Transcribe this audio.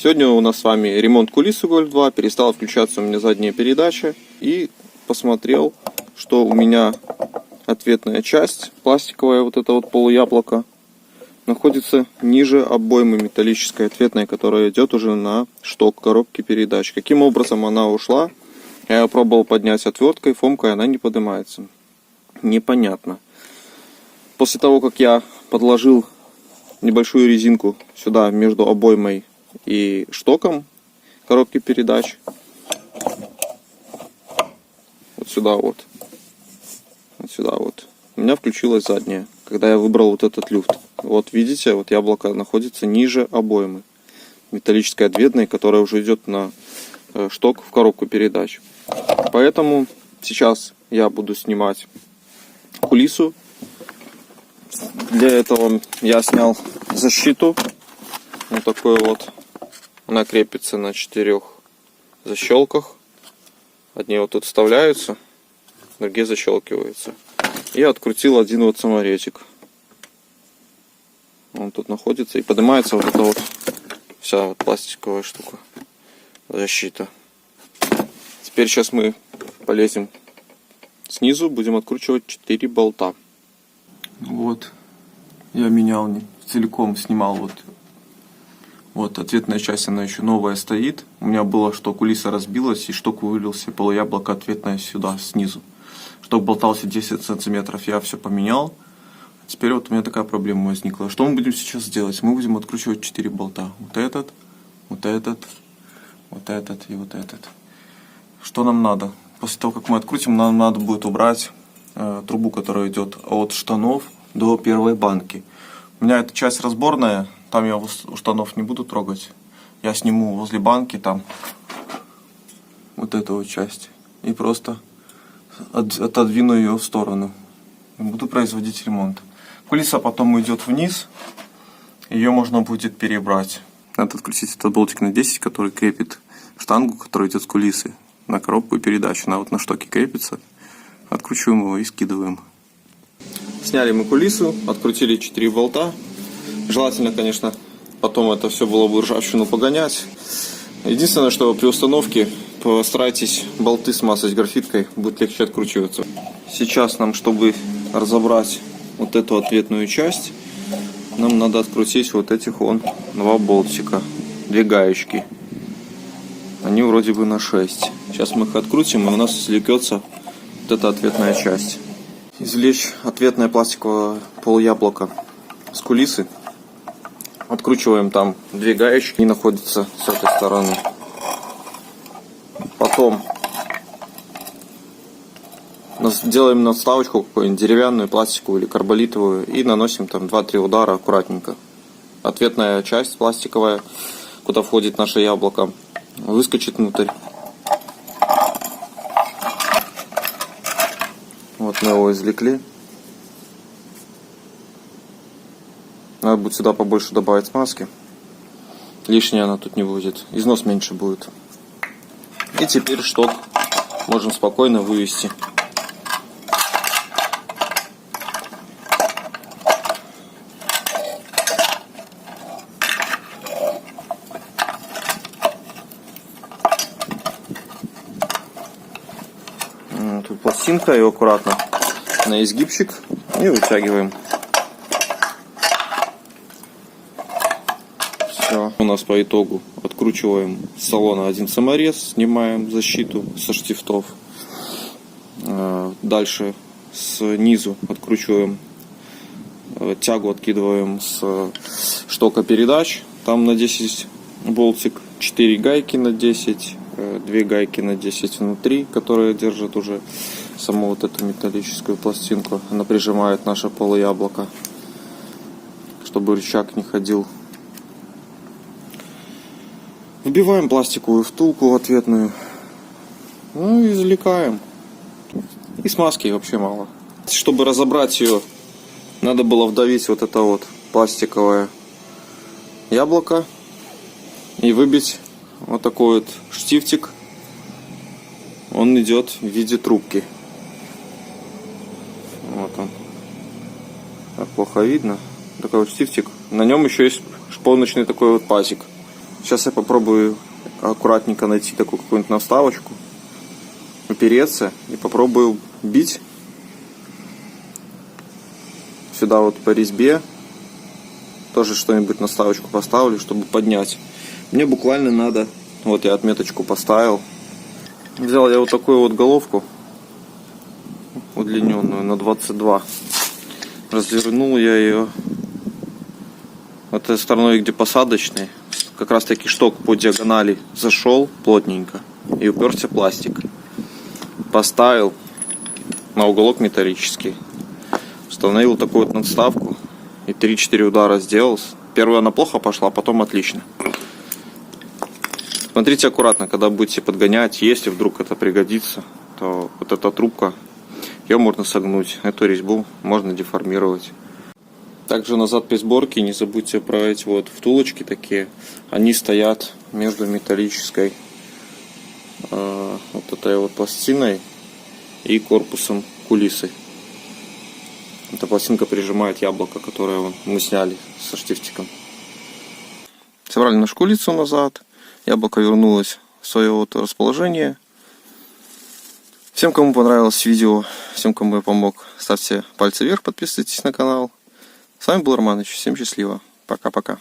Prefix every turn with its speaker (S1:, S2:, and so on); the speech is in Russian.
S1: Сегодня у нас с вами ремонт кулисы Golf 2. Перестала включаться у меня задняя передача. И посмотрел, что у меня ответная часть, пластиковая вот это вот полуяблоко, находится ниже обоймы металлической ответной, которая идет уже на шток коробки передач. Каким образом она ушла? Я пробовал поднять отверткой, фомкой, она не поднимается. Непонятно. После того, как я подложил небольшую резинку сюда между обоймой и штоком коробки передач, вот сюда вот, у меня включилась задняя, когда я выбрал вот этот люфт. Вот видите, вот яблоко находится ниже обоймы металлической ответной, которая уже идет на шток в коробку передач. Поэтому сейчас я буду снимать кулису. Для этого я снял защиту. Вот такой вот. Она крепится на 4 защелках. Одни вот тут вставляются, другие защелкиваются. И открутил один вот саморезик. Он тут находится и поднимается вот эта вот вся вот пластиковая штука. Защита. Теперь сейчас мы полезем снизу, будем откручивать 4 болта. Вот, я менял, целиком снимал вот ответная часть, она еще новая стоит. У меня было, что кулиса разбилась и шток вывалился полуяблоко ответное сюда, снизу. Шток болтался 10 сантиметров, я все поменял. Теперь вот у меня такая проблема возникла. Что мы будем сейчас делать? Мы будем откручивать 4 болта. Вот этот, вот этот, вот этот и вот этот. Что нам надо? После того, как мы открутим, нам надо будет убрать трубу, которая идет от штанов до первой банки. У меня эта часть разборная, там я у штанов не буду трогать. Я сниму возле банки там вот эту вот часть и просто отодвину ее в сторону. И буду производить ремонт. Кулиса потом уйдет вниз, ее можно будет перебрать. Надо открутить этот болтик на 10, который крепит штангу, которая идет с кулисы, на коробку и передачу. Она вот на штоке крепится. Откручиваем его и скидываем. Сняли мы кулису, открутили 4 болта. Желательно, конечно, потом это все было бы ржавчину погонять. Единственное, что при установке постарайтесь болты смазать графиткой, будет легче откручиваться. Сейчас нам, чтобы разобрать вот эту ответную часть, нам надо открутить вот этих 2 болтика, 2 гаечки. Они вроде бы на 6. Сейчас мы их открутим, и у нас извлекется вот эта ответная часть. Извлечь ответное пластиковое полуяблоко с кулисы. Откручиваем там 2 гаечки, и находятся с этой стороны. Потом делаем надставочку какую-нибудь деревянную, пластиковую или карболитовую и наносим там 2-3 удара аккуратненько. Ответная часть пластиковая, куда входит наше яблоко, выскочит внутрь. Вот мы его извлекли. Надо будет сюда побольше добавить смазки. Лишняя она тут не будет. Износ меньше будет. И теперь шток можем спокойно вывести. Тут пластинка, ее аккуратно на изгибчик и вытягиваем. Все. У нас по итогу откручиваем с салона один саморез, снимаем защиту со штифтов. Дальше снизу откручиваем тягу, откидываем с штока передач. Там на 10 болтик, 4 гайки на 10. 2 гайки на 10 внутри, которые держат уже саму вот эту металлическую пластинку. Она прижимает наше полуяблоко, чтобы рычаг не ходил. Вбиваем пластиковую втулку ответную. Ну и извлекаем. И смазки вообще мало. Чтобы разобрать ее, надо было вдавить вот это вот пластиковое яблоко и выбить вот такой вот штифтик. Он идет в виде трубки. Вот он. Так плохо видно. Такой вот штифтик. На нем еще есть шпоночный такой вот пазик. Сейчас я попробую аккуратненько найти такую какую-нибудь наставочку, упереться и попробую бить сюда вот по резьбе. Тоже что-нибудь наставочку поставлю, чтобы поднять. Мне буквально надо, вот я отметочку поставил. Взял я вот такую вот головку удлиненную на 22. Развернул я ее вот этой стороной, где посадочный. Как раз таки шток по диагонали зашел плотненько и уперся пластик. Поставил на уголок металлический. Установил такую вот надставку и 3-4 удара сделал. Первая она плохо пошла, а потом отлично. Смотрите аккуратно, когда будете подгонять, если вдруг это пригодится, то вот эта трубка, ее можно согнуть, эту резьбу можно деформировать. Также назад при сборке не забудьте про эти вот втулочки такие. Они стоят между металлической вот этой вот пластиной и корпусом кулисы. Эта пластинка прижимает яблоко, которое мы сняли со штифтиком. Собрали нашу кулицу назад. Яблоко вернулось в свое вот расположение. Всем, кому понравилось видео, всем, кому я помог, ставьте пальцы вверх, подписывайтесь на канал. С вами был Романыч. Всем счастливо. Пока-пока.